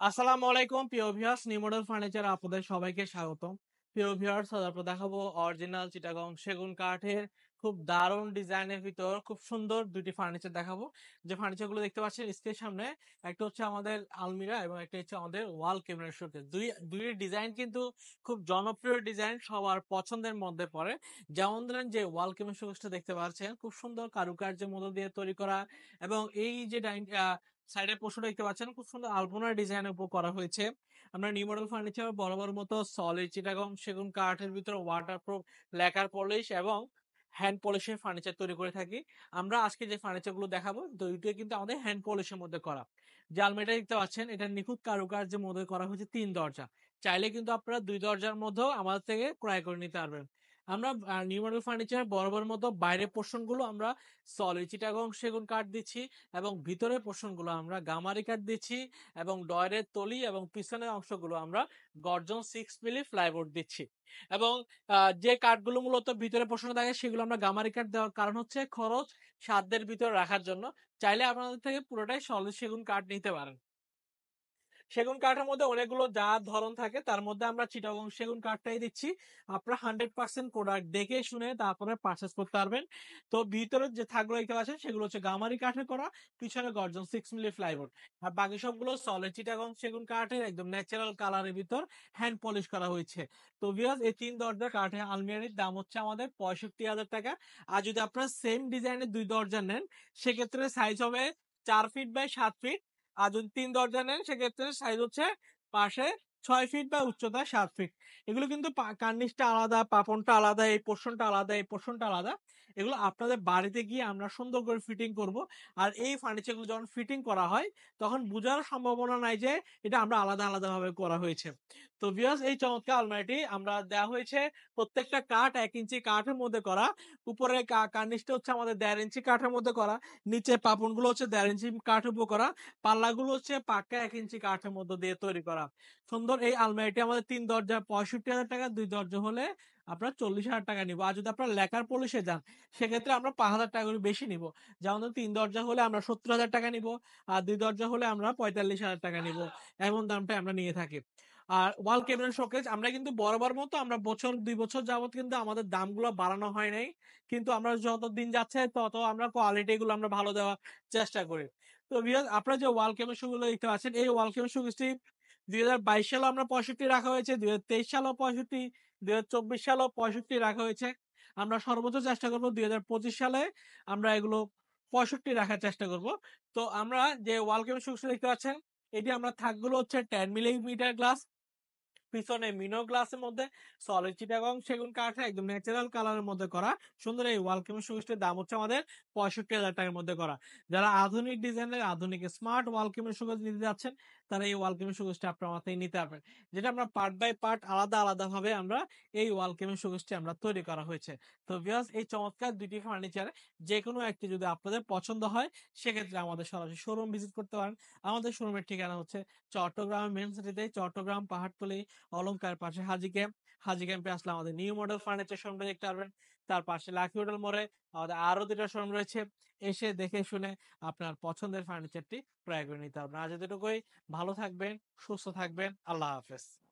আসসালামু আলাইকুম প্রিয় ভিউয়ার্স, নিউ মডেল ফার্নিচার আপনাদের সবাইকে স্বাগতম। প্রিয় ভিউয়ার্স, আজ আপনাদের দেখাবো অরিজিনাল চিটাগং সেগুন কাঠের খুব দারুণ ডিজাইনের ভিতর খুব সুন্দর দুটি ফার্নিচার দেখাবো। যে ফার্নিচারগুলো দেখতে পাচ্ছেন স্ক্রিনের সামনে, একটা হচ্ছে আমাদের আলমিরা এবং একটা হচ্ছে আমাদের ওয়াল ক্যাবিনেট শোকেস। দুই ডিজাইন কিন্তু খুব জনপ্রিয় ডিজাইন, সবার পছন্দের মধ্যে পড়ে। যেমন ধরেন যে ওয়াল ক্যাবিনেট শোকেসটা দেখতে পাচ্ছেন, খুব সুন্দর কারুকার্যের মধ্য দিয়ে তৈরি করা, এবং এই যে সাইডের পোর্শনটা দেখতে পাচ্ছেন খুব সুন্দর আলপনা ডিজাইনের উপর করা হয়েছে। আমরা নিউ মডেল ফার্নিচার বরাবর মতো সলিড চিটাগং সেগুন কাঠের ভিতরে ওয়াটারপ্রুফ লেকার পলিশ এবং হ্যান্ড পলিশের ফার্নিচার তৈরি করে থাকি। আমরা আজকে যে ফার্নিচার গুলো দেখাবো দুইটাই কিন্তু আমাদের হ্যান্ড পলিশের মধ্যে করা। যে আলমারিটা দেখতে পাচ্ছেন এটা নিখুঁত কারুকার্যের মধ্যে করা হয়েছে 3 দরজা। চাইলে কিন্তু আপনারা 2 দরজার মধ্যেও আমাদের থেকে ক্রয় করে নিতে পারবেন। আমরা নিউ মডেল ফার্নিচার বরাবর মতো বাইরের পোর্শন গুলো আমরা সলিড চিটাগং সেগুন কাঠ দিচ্ছি, এবং ভিতরের পোর্শনগুলো আমরা গামারি কাঠ দিচ্ছি, এবং ডয়ের তলি এবং পিছনের অংশগুলো আমরা গর্জন 6 মিলি প্লাইবোর্ড দিচ্ছি। এবং যে কাঠগুলো মূলত ভিতরে পোর্শনে থাকে সেগুলো আমরা গামারি কাঠ দেওয়ার কারণ হচ্ছে খরচ সাধ্যের ভিতরে রাখার জন্য। চাইলে আপনাদের থেকে পুরোটাই সলিড সেগুন কাঠ নিতে পারেন। সেগুন কাঠের মধ্যে অনেকগুলো জাত ধরন থাকে, তার মধ্যে আমরা চিটাগং সেগুন কাঠটাই দিচ্ছি। আপনারা 100% প্রোডাক্ট দেখে শুনে তারপরে পারচেস করতে পারবেন। তো ভিতরে যে থাকগুলো দেখতে পাচ্ছেন সেগুলো হচ্ছে গামারি কাঠের করা, পিছনে গর্জন 6 মিলি প্লাইবোর্ড, আর বাকি সবগুলো সলিড চিটাগং সেগুন কাঠের একদম ন্যাচারাল কালারের ভিতর হ্যান্ড পলিশ করা হয়েছে। তো ভিউয়ার্স, এই 3 দরজার কাঠের আলমিরানির দাম হচ্ছে আমাদের 65,000 টাকা। আর যদি আপনারা সেম ডিজাইনের 2 দরজা নেন, সেক্ষেত্রে সাইজ হবে 4 ফিট বাই 7 ফিট। আর যদি 3 দরজা নেন সেক্ষেত্রে সাইজ হচ্ছে পাশে 6 ফিট বা উচ্চতা 7 ফিট। এগুলো কিন্তু কার্নিশটা আলাদা, পাপনটা আলাদা, এই পোর্শনটা আলাদা, এই পোর্শনটা আলাদা। এগুলো আপনাদের বাড়িতে গিয়ে আমরা সুন্দর করে ফিটিং করব। আর এই ফার্নিচারগুলো যখন ফিটিং করা হয় তখন বোঝার সম্ভাবনা নাই যে এটা আমরা আলাদা আলাদা ভাবে করা হয়েছে। তো ভিউয়ার্স, এই চমৎকার আলমারিটি আমরা দেওয়া হয়েছে প্রত্যেকটা কাঠ 1 ইঞ্চি কাঠের মধ্যে করা। উপরে কার্নিশটা হচ্ছে আমাদের 1.5 ইঞ্চি কাঠের মধ্যে করা, নিচে পাপনগুলো হচ্ছে 1.5 ইঞ্চি কাঠের উপর করা, পাল্লাগুলো হচ্ছে পাক্কা 1 ইঞ্চি কাঠের মধ্যে দিয়ে তৈরি করা। সুন্দর এই আলমারিটি আমাদের 3 দরজা 65,000 টাকা, 2 দরজা হলে আপনার 40,000 টাকা নিবো। আর যদি আপনার লেকার পলিশে যান সেক্ষেত্রে আমরা 5,000 টাকা করে বেশি নিবো। যেমন 3 দরজা হলে আমরা 70,000 টাকা নিবো, আর 2 দরজা হলে আমরা 45,000 টাকা নিবো। এমন দামটা আমরা নিয়ে থাকি। আর ওয়াল ক্যাবিনেট শোকেস আমরা কিন্তু বরাবর মতো আমরা বছর 2 বছর যাবত কিন্তু আমাদের দামগুলো বাড়ানো হয় নাই, কিন্তু আমরা যত দিন যাচ্ছে তত আমরা কোয়ালিটি গুলো আমরা ভালো দেওয়ার চেষ্টা করি। তো ভিউয়ার্স, আপনারা যে ওয়াল ক্যাবিনেট গুলো দেখতে পাচ্ছেন, এই ওয়াল ক্যাবিনেট শোকেসটি 2022 সালে আমরা 65 রাখা হয়েছে, 2023 সালেও 65, 2024 সালেও 65 রাখা হয়েছে। আমরা সর্বোচ্চ চেষ্টা করবো 2025 সালে আমরা এগুলো 65 রাখার চেষ্টা করব। তো আমরা যে ওয়াল ক্যাবিনেট শোকেসটা দেখতে পাচ্ছেন, এটি আমরা থাকগুলো হচ্ছে 10 মিলিমিটার গ্লাস, পিছনে মিনো গ্লাসের মধ্যে সলিড চিটাগং সেগুন কাঠের একদম ন্যাচারাল কালারের মধ্যে করা সুন্দর এই ওয়াল ক্যাবিনেট শোকেসটির দাম হচ্ছে আমাদের 65,000 টাকার মধ্যে করা। যারা আধুনিক ডিজাইনের আধুনিক স্মার্ট ওয়াল ক্যাবিনেট শোকেস নিতে যাচ্ছেন, তারা এই ওয়াল ক্যাবিনেট শোকেসটি আপনার আমার থেকে নিতে পারবেন। যেটা আমরা পার্ট বাই পার্ট আলাদা আলাদা ভাবে আমরা এই ওয়াল ক্যাবিনেট শোকেসটি আমরা তৈরি করা হয়েছে। তো ভিউয়ার্স, এই চমৎকার দুটি ফার্নিচার যে কোনো একটি যদি আপনাদের পছন্দ হয় সেক্ষেত্রে আমাদের সরাসরি শোরুম ভিজিট করতে পারেন। আমাদের শোরুমের ঠিকানা হচ্ছে চট্টগ্রাম মেন সিটিতে, চট্টগ্রাম পাহাড়তলী অলংকার পাশে হাজি ক্যাম্প। হাজি ক্যাম্পে আসলে আমাদের নিউ মডেল ফার্নিচার শোরুমটা দেখতে পারবেন। তার পাশে লাকি হোটেল মোড়ে আমাদের আরো 2টা শোরুম রয়েছে। এসে দেখে শুনে আপনার পছন্দের ফার্নিচারটি ক্রয় করে নিতে পারবেন। আজ এতটুকুই। ভালো থাকবেন, সুস্থ থাকবেন। আল্লাহ হাফেজ।